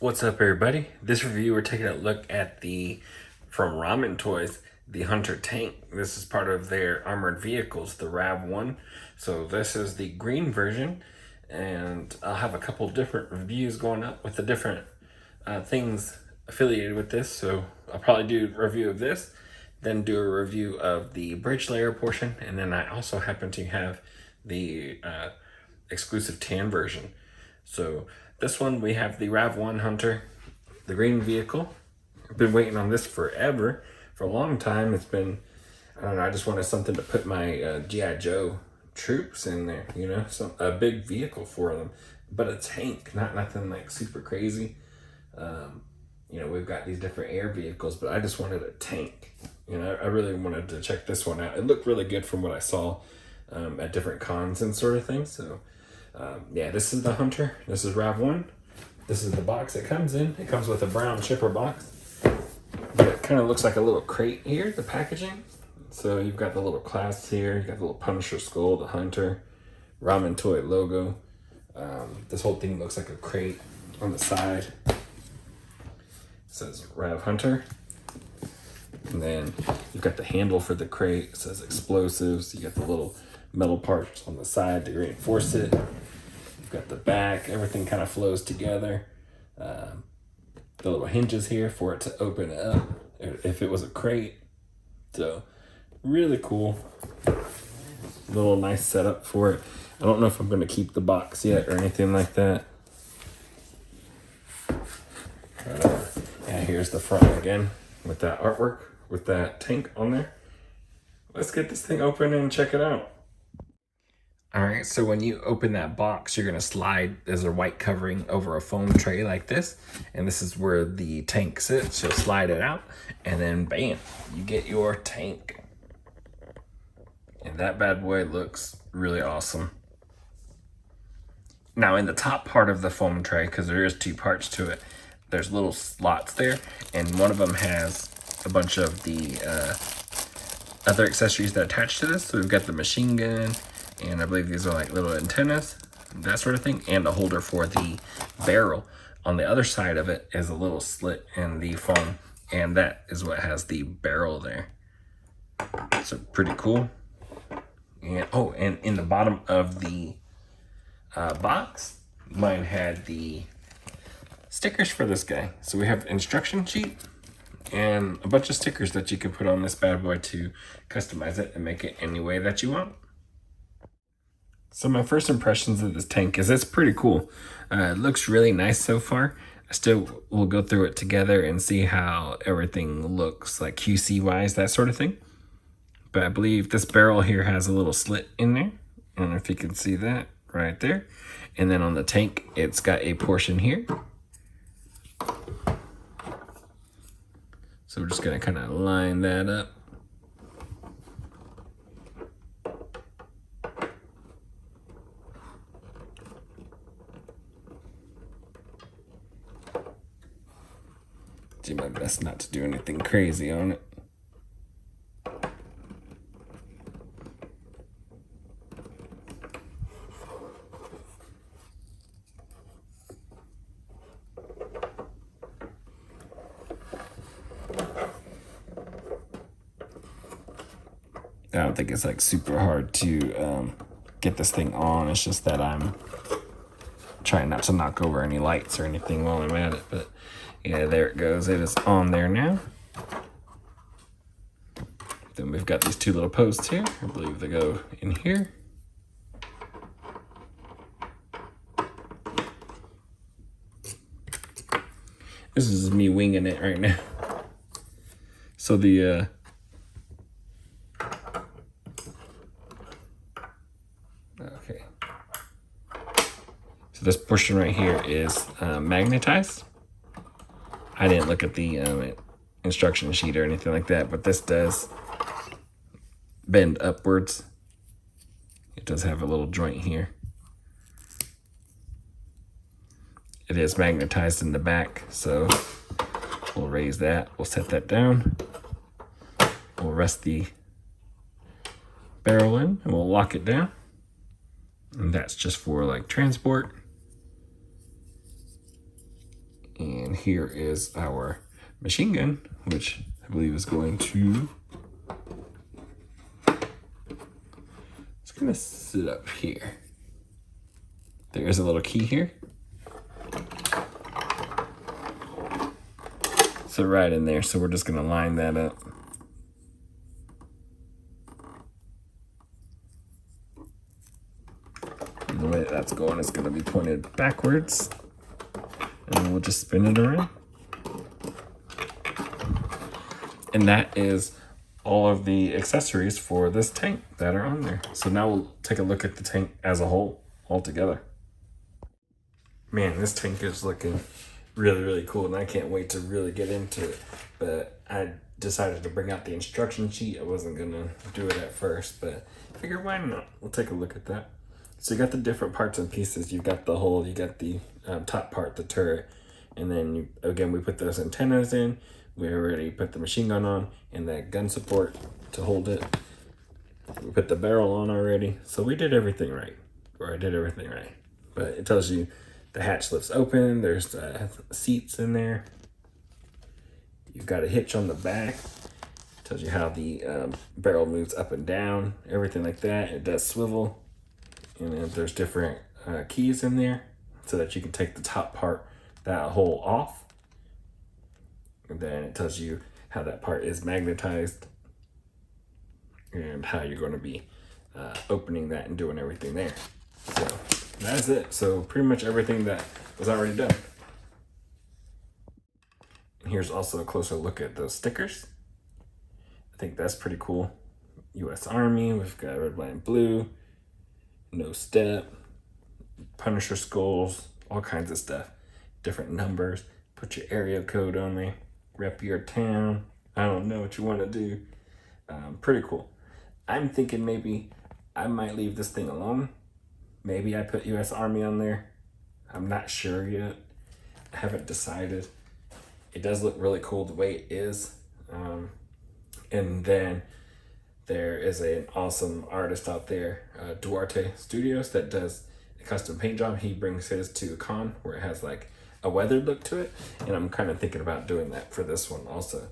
What's up, everybody? This review, we're taking a look at from Ramen Toys, the Hunter Tank. This is part of their armored vehicles, the RAV1. So this is the green version, and I'll have a couple different reviews going up with the different things affiliated with this. So I'll probably do a review of this, then do a review of the bridge layer portion, and then I also happen to have the exclusive tan version. So this one, we have the RAV1 Hunter, the green vehicle. I've been waiting on this forever, for a long time. It's been, I don't know, I just wanted something to put my G.I. Joe troops in there, you know, a big vehicle for them, but a tank, not nothing like super crazy. You know, we've got these different air vehicles, but I just wanted a tank. You know, I really wanted to check this one out. It looked really good from what I saw at different cons and sort of things. So yeah, this is the Hunter. This is RAV1. This is the box it comes in. It comes with a brown shipper box. But it kind of looks like a little crate here, the packaging. So you've got the little clasps here. You've got the little Punisher skull, the Hunter, Ramen Toy logo. This whole thing looks like a crate on the side. It says RAV Hunter. And then you've got the handle for the crate. It says explosives. You got the little metal parts on the side to reinforce it. You've got the back. Everything kind of flows together. The little hinges here for it to open up if it was a crate. So really cool. Little nice setup for it. I don't know if I'm going to keep the box yet or anything like that. But, yeah, here's the front again with that artwork, with that tank on there. Let's get this thing open and check it out. All right, so when you open that box, you're gonna slide, there's a white covering over a foam tray like this, and this is where the tank sits. You'll slide it out, and then bam, you get your tank. And that bad boy looks really awesome. Now in the top part of the foam tray, because there is two parts to it, there's little slots there, and one of them has a bunch of the other accessories that attach to this. So we've got the machine gun, and I believe these are like little antennas, that sort of thing, and a holder for the barrel. On the other side of it is a little slit in the foam, and that is what has the barrel there. So pretty cool. And oh, and in the bottom of the box, mine had the stickers for this guy. So we have instruction sheet and a bunch of stickers that you can put on this bad boy to customize it and make it any way that you want. So my first impressions of this tank is it's pretty cool. It looks really nice so far. I still will go through it together and see how everything looks like QC wise, that sort of thing. But I believe this barrel here has a little slit in there. I don't know if you can see that right there. And then on the tank, it's got a portion here. So we're just gonna kind of line that up. Do my best not to do anything crazy on it. I don't think it's like super hard to get this thing on. It's just that I'm trying not to knock over any lights or anything while I'm at it. But yeah, there it goes. It is on there now. Then we've got these two little posts here. I believe they go in here. This is me winging it right now. So the okay. So this portion right here is magnetized. I didn't look at the instruction sheet or anything like that, but this does bend upwards. It does have a little joint here. It is magnetized in the back, so we'll raise that. We'll set that down. We'll rest the barrel in, and we'll lock it down. And that's just for like transport. And here is our machine gun, which I believe is going to, it's gonna sit up here. There is a little key here. So right in there, so we're just gonna line that up. And the way that's going is gonna be pointed backwards. And we'll just spin it around. And that is all of the accessories for this tank that are on there. So now we'll take a look at the tank as a whole, all together. Man, this tank is looking really, really cool, and I can't wait to really get into it. But I decided to bring out the instruction sheet. I wasn't gonna do it at first, but I figured why not? We'll take a look at that. So you got the different parts and pieces. You've got the hull, you got the top part, the turret, and then again we put those antennas in. We already put the machine gun on and that gun support to hold it. We put the barrel on already, so we did everything right, or I did everything right. But it tells you the hatch lifts open. There's seats in there. You've got a hitch on the back. It tells you how the barrel moves up and down, everything like that. It does swivel. And then there's different keys in there so that you can take the top part, that hole off. And then it tells you how that part is magnetized and how you're going to be opening that and doing everything there. So that's it. So pretty much everything that was already done. And here's also a closer look at those stickers. I think that's pretty cool. U.S. Army, we've got red, white, and blue. No step, Punisher skulls, all kinds of stuff. Different numbers. Put your area code on there. Rep your town. I don't know what you want to do. Pretty cool. I'm thinking maybe I might leave this thing alone. Maybe I put U.S. Army on there. I'm not sure yet. I haven't decided. It does look really cool the way it is. And then there is an awesome artist out there, Duarte Studios, that does a custom paint job. He brings his to a con where it has like a weathered look to it. And I'm kind of thinking about doing that for this one also.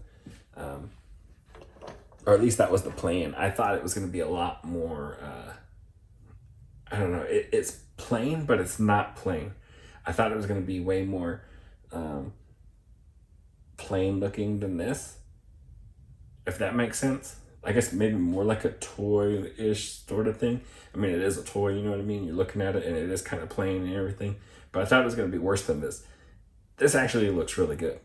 Or at least that was the plan. I thought it was going to be a lot more, I don't know, it's plain, but it's not plain. I thought it was going to be way more plain looking than this, if that makes sense. I guess maybe more like a toy-ish sort of thing. I mean, it is a toy, you know what I mean? You're looking at it and it is kind of plain and everything. But I thought it was going to be worse than this. This actually looks really good,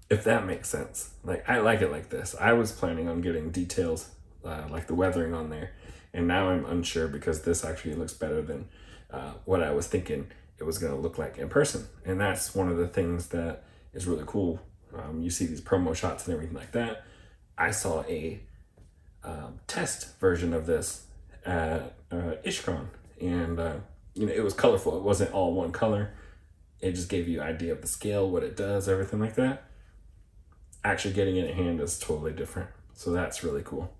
if that makes sense. Like, I like it like this. I was planning on getting details like the weathering on there. And now I'm unsure because this actually looks better than what I was thinking it was going to look like in person. And that's one of the things that is really cool. You see these promo shots and everything like that. I saw a test version of this at IshCon, and you know, it was colorful. It wasn't all one color. It just gave you an idea of the scale, what it does, everything like that. Actually getting it in hand is totally different, so that's really cool.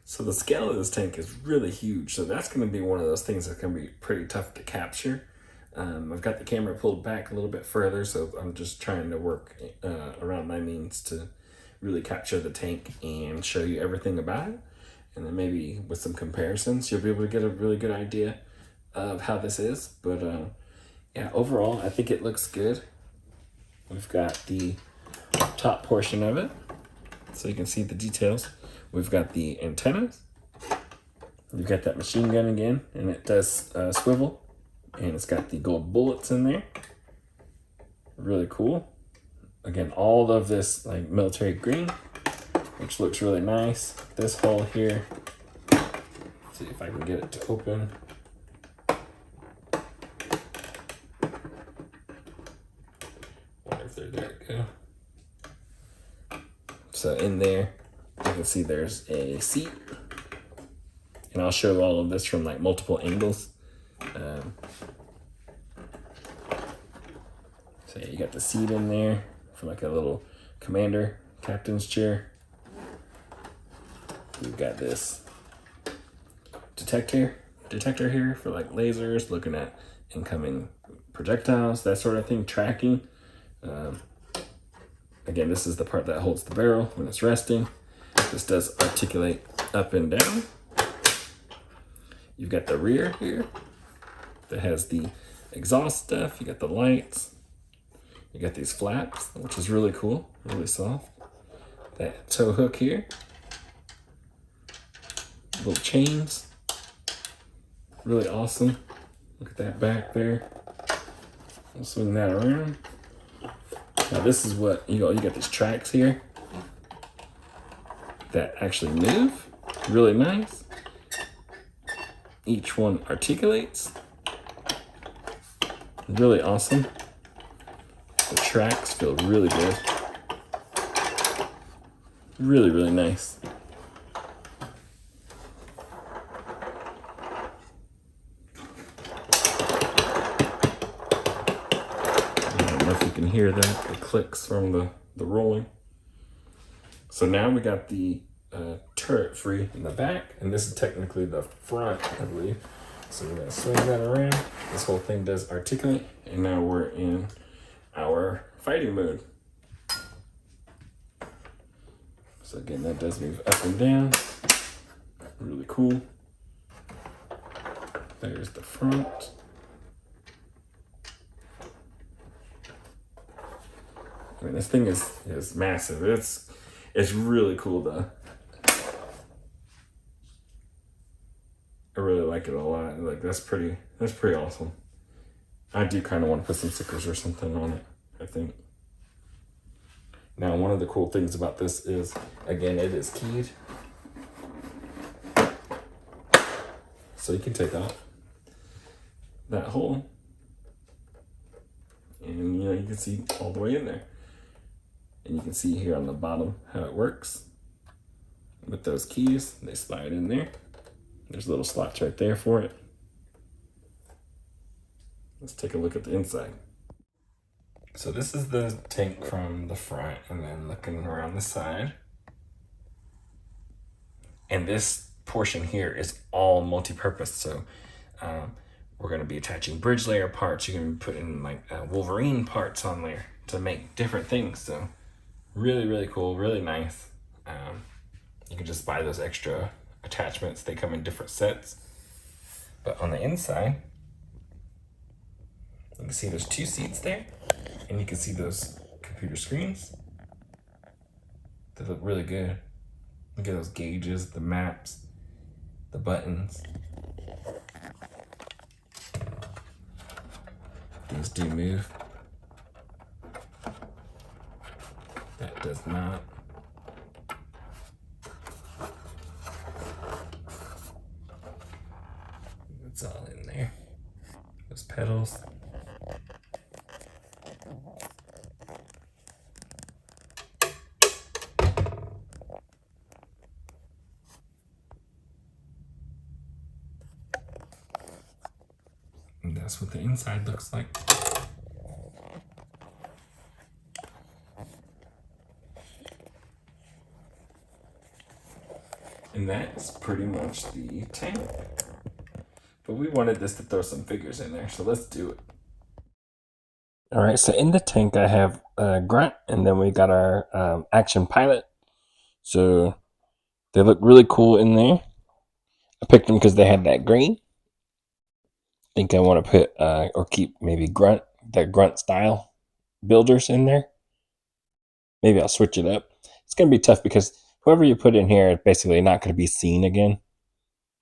So the scale of this tank is really huge, so that's going to be one of those things that's going to be pretty tough to capture. I've got the camera pulled back a little bit further, so I'm just trying to work around my means to really capture the tank and show you everything about it. And then maybe with some comparisons, you'll be able to get a really good idea of how this is. But yeah, overall, I think it looks good. We've got the top portion of it, so you can see the details. We've got the antennas. We've got that machine gun again, and it does swivel. And it's got the gold bullets in there. Really cool. Again, all of this like military green, which looks really nice. This hole here, let's see if I can get it to open. Wonder if there we go. So in there, you can see there's a seat. And I'll show all of this from like multiple angles. So yeah, you got the seat in there for like a little commander, captain's chair. We've got this detector here for like lasers, looking at incoming projectiles, that sort of thing, tracking. Again, this is the part that holds the barrel when it's resting. This does articulate up and down. You've got the rear here that has the exhaust stuff. You got the lights. You got these flaps, which is really cool, really soft. That tow hook here. Little chains. Really awesome. Look at that back there. I'll swing that around. Now this is what, you got these tracks here that actually move. Really nice. Each one articulates. Really awesome. The tracks feel really good. Really, really nice. I don't know if you can hear that. It clicks from the rolling. So now we got the turret free in the back, and this is technically the front, I believe. So we're gonna swing that around. This whole thing does articulate, and now we're in our fighting mode. So again, that does move up and down. Really cool. There's the front. I mean, this thing is massive. It's really cool though. I really like it a lot. Like that's pretty awesome. I do kind of want to put some stickers or something on it, I think. Now, one of the cool things about this is, again, it is keyed. So you can take off that hole, and you can see all the way in there. And you can see here on the bottom how it works. With those keys, they slide in there. There's little slots right there for it. Let's take a look at the inside. So this is the tank from the front, and then looking around the side. And this portion here is all multi-purpose. So we're gonna be attaching bridge layer parts. You're gonna be putting like Wolverine parts on there to make different things. So really, really cool, really nice. You can just buy those extra attachments. They come in different sets. But on the inside, you can see there's 2 seats there, and you can see those computer screens. They look really good. Look at those gauges, the maps, the buttons. These do move. That does not. It's all in there. Those pedals. And that's what the inside looks like. And that's pretty much the tank. But we wanted this to throw some figures in there, so let's do it. All right, so in the tank I have Grunt, and then we got our Action Pilot. So they look really cool in there. I picked them because they had that green. I think I want to put or keep maybe that Grunt style builders in there. Maybe I'll switch it up. It's going to be tough because whoever you put in here is basically not going to be seen again.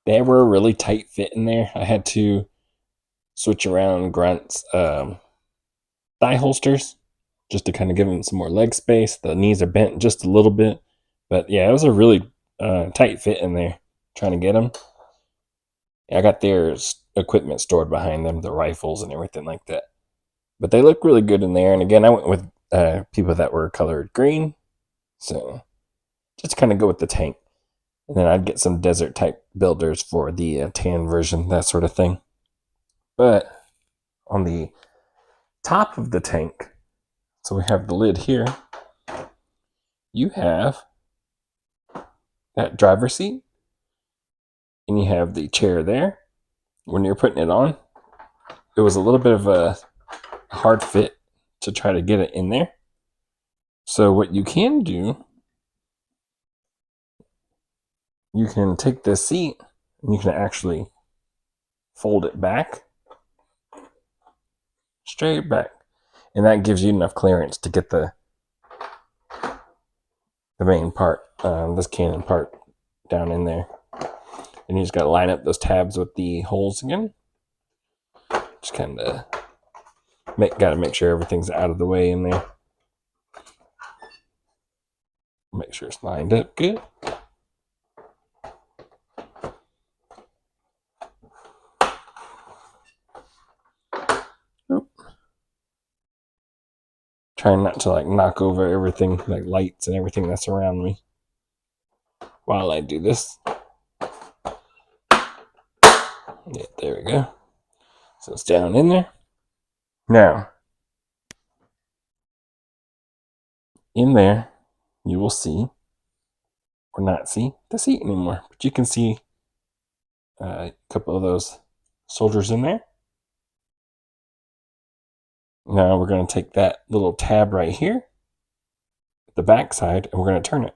They were a really tight fit in there. I had to switch around Grunt's thigh holsters just to kind of give them some more leg space. The knees are bent just a little bit. But yeah, it was a really tight fit in there trying to get them. Yeah, I got their equipment stored behind them, the rifles and everything like that. But they look really good in there. And again, I went with people that were colored green. So just kind of go with the tank. And then I'd get some desert type builders for the tan version, that sort of thing. But on the top of the tank, so we have the lid here, you have that driver's seat, and you have the chair there. When you're putting it on, it was a little bit of a hard fit to try to get it in there. So what you can do, you can take this seat and you can actually fold it back, straight back, and that gives you enough clearance to get the main part, this cannon part, down in there. And you just got to line up those tabs with the holes again. Just kind of got to make sure everything's out of the way in there. Make sure it's lined up good. Oop. Trying not to like knock over everything, like lights and everything that's around me while I do this. Yeah, there we go. So it's down in there. Now, in there, you will see, or not see, the seat anymore. But you can see a couple of those soldiers in there. Now we're going to take that little tab right here, the back side, and we're going to turn it.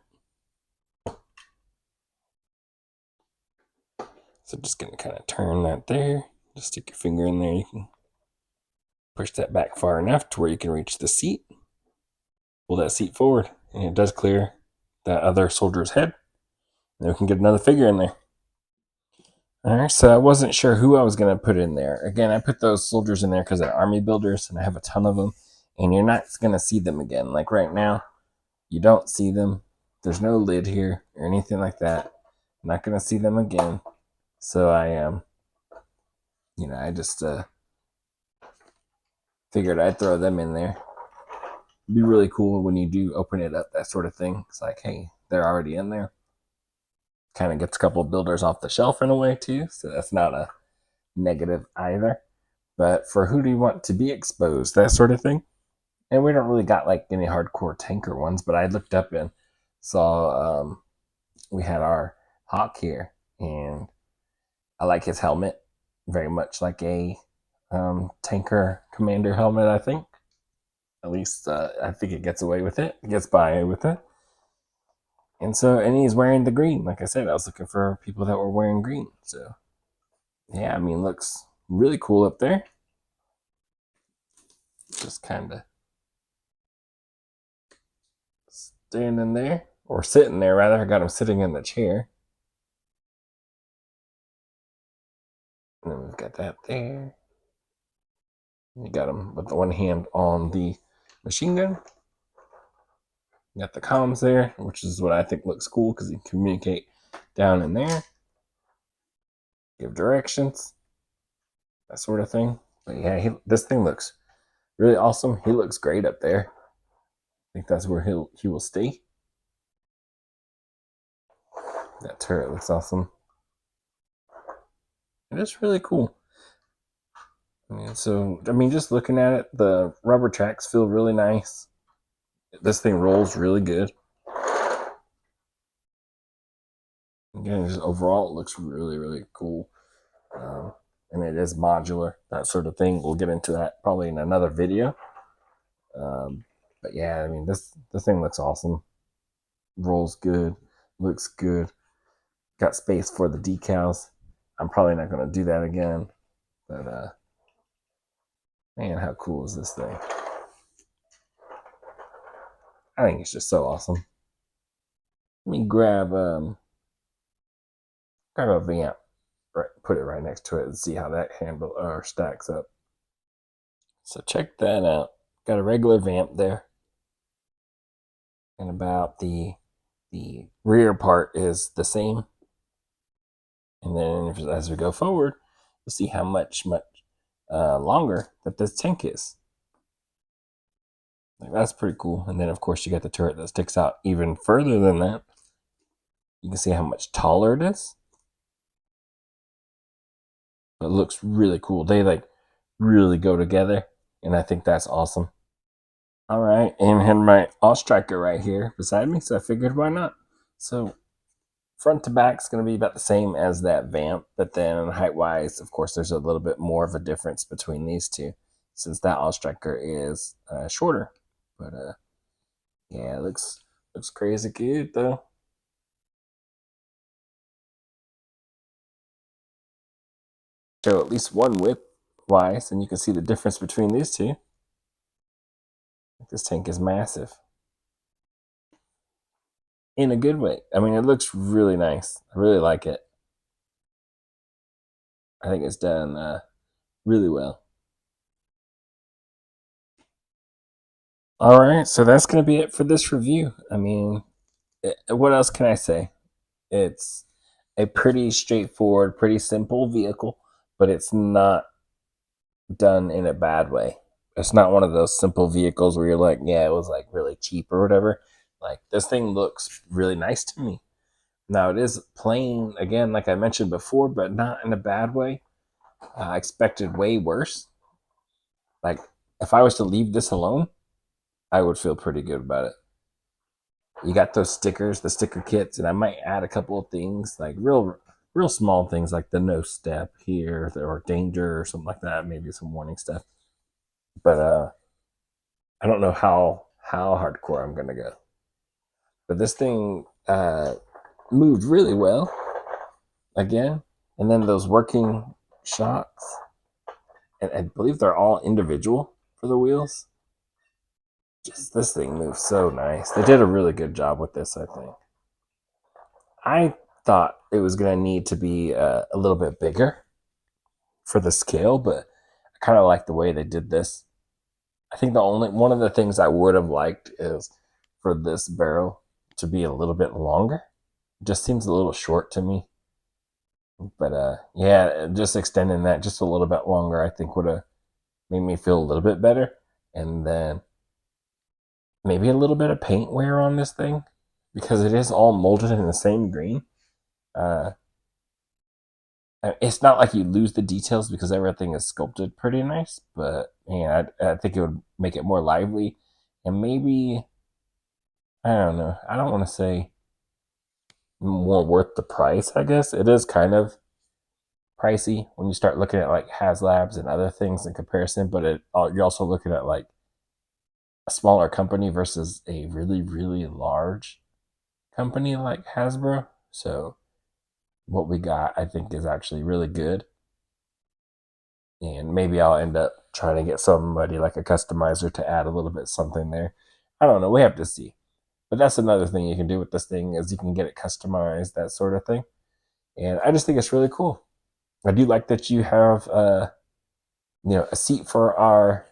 So just going to kind of turn that there. Just stick your finger in there. You can push that back far enough to where you can reach the seat. Pull that seat forward, and it does clear that other soldier's head. And we can get another figure in there. All right, so I wasn't sure who I was going to put in there. Again, I put those soldiers in there because they're army builders, and I have a ton of them. And you're not going to see them again. Like right now, you don't see them. There's no lid here or anything like that. I'm not going to see them again. So I I just figured I'd throw them in there. It'd be really cool when you do open it up, that sort of thing. It's like, hey, they're already in there. Kind of gets a couple of builders off the shelf in a way too, so that's not a negative either. But for who do you want to be exposed, that sort of thing. And we don't really got like any hardcore tanker ones, but I looked up and saw we had our Hawk here, and I like his helmet very much like a tanker commander helmet. I think, at least I think it gets away with it. It gets by with it. And so, and he's wearing the green. Like I said, I was looking for people that were wearing green. So, yeah, I mean, looks really cool up there. Just kind of standing there, or sitting there, rather. I got him sitting in the chair. And then we've got that there. You got him with the one hand on the machine gun. You got the comms there, which is what I think looks cool because you can communicate down in there. Give directions, that sort of thing. But yeah, this thing looks really awesome. He looks great up there. I think that's where he will stay. That turret looks awesome. It is really cool. I mean, just looking at it, the rubber tracks feel really nice. This thing rolls really good. Again, just overall, it looks really, really cool. And it is modular, that sort of thing. We'll get into that probably in another video. But yeah, I mean, this thing looks awesome. Rolls good, looks good. Got space for the decals. I'm probably not going to do that again. But man, how cool is this thing? I think it's just so awesome. Let me grab a vamp, right, put it right next to it, and see how that handle or stacks up. So check that out. Got a regular vamp there, and about the rear part is the same. And then as we go forward, you'll see how much longer that this tank is. Like, that's pretty cool. And then of course you got the turret that sticks out even further than that. You can see how much taller it is. It looks really cool. They like really go together, and I think that's awesome. All right, and I had my All Striker right here beside me, so I figured why not. So Front to back is going to be about the same as that Vamp, but then height wise, of course, there's a little bit more of a difference between these two, since that All Striker is shorter. But yeah, it looks crazy good though. Show at least one width wise, and you can see the difference between these two. This tank is massive in a good way. I mean, it looks really nice. I really like it. I think it's done really well. All right, so that's going to be it for this review. I mean, what else can I say? It's a pretty straightforward, pretty simple vehicle, but it's not done in a bad way. It's not one of those simple vehicles where you're like, yeah, it was like really cheap or whatever. Like, this thing looks really nice to me. Now, it is plain, again, like I mentioned before, but not in a bad way. I expected way worse. Like, if I was to leave this alone, I would feel pretty good about it. You got those stickers, the sticker kits, and I might add a couple of things, like real small things like the no step here or danger or something like that, maybe some warning stuff. But I don't know how hardcore I'm gonna go. But this thing moved really well again, and then those working shots, and I believe they're all individual for the wheels. Just this thing moves so nice. They did a really good job with this, I think. I thought it was going to need to be a little bit bigger for the scale, but I kind of like the way they did this. I think the only one of the things I would have liked is for this barrel to be a little bit longer. It just seems a little short to me. But yeah, just extending that just a little bit longer, I think would have made me feel a little bit better. And then maybe a little bit of paint wear on this thing because it is all molded in the same green. Uh, it's not like you lose the details because everything is sculpted pretty nice, but man, I think it would make it more lively and maybe I don't know. I don't want to say more worth the price. I guess it is kind of pricey when you start looking at like HasLabs and other things in comparison, but you're also looking at like a smaller company versus a really large company like Hasbro. So what we got, I think, is actually really good. And maybe I'll end up trying to get somebody like a customizer to add a little bit something there. I don't know. We have to see. But that's another thing you can do with this thing is you can get it customized, that sort of thing. And I just think it's really cool. I do like that you have a seat for our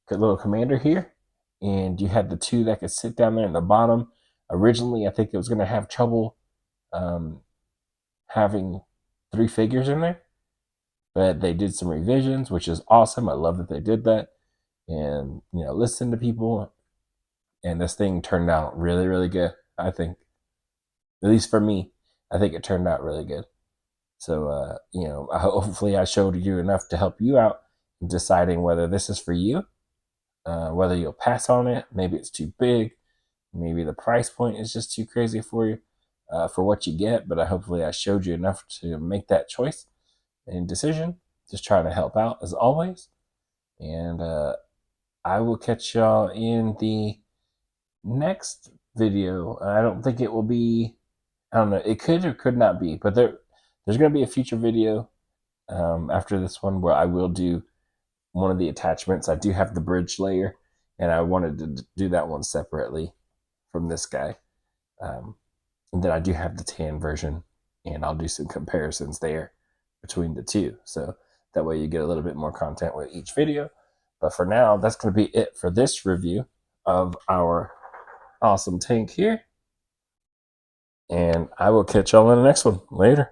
little commander here, and you had the two that could sit down there in the bottom. Originally, I think it was going to have trouble um, having three figures in there, but they did some revisions, which is awesome. I love that they did that, and listen to people. And this thing turned out really good. I think, at least for me, I think it turned out really good. So hopefully I showed you enough to help you out in deciding whether this is for you, whether you'll pass on it. Maybe it's too big. Maybe the price point is just too crazy for you for what you get. But hopefully I showed you enough to make that choice and decision. Just trying to help out as always. And I will catch y'all in the next video. I don't think it will be. I don't know. It could or could not be, but there's going to be a future video after this one where I will do one of the attachments. I do have the bridge layer, and I wanted to do that one separately from this guy. And then I do have the tan version, and I'll do some comparisons there between the two. So that way you get a little bit more content with each video. But for now, that's going to be it for this review of our awesome tank here. And I will catch y'all in the next one. Later.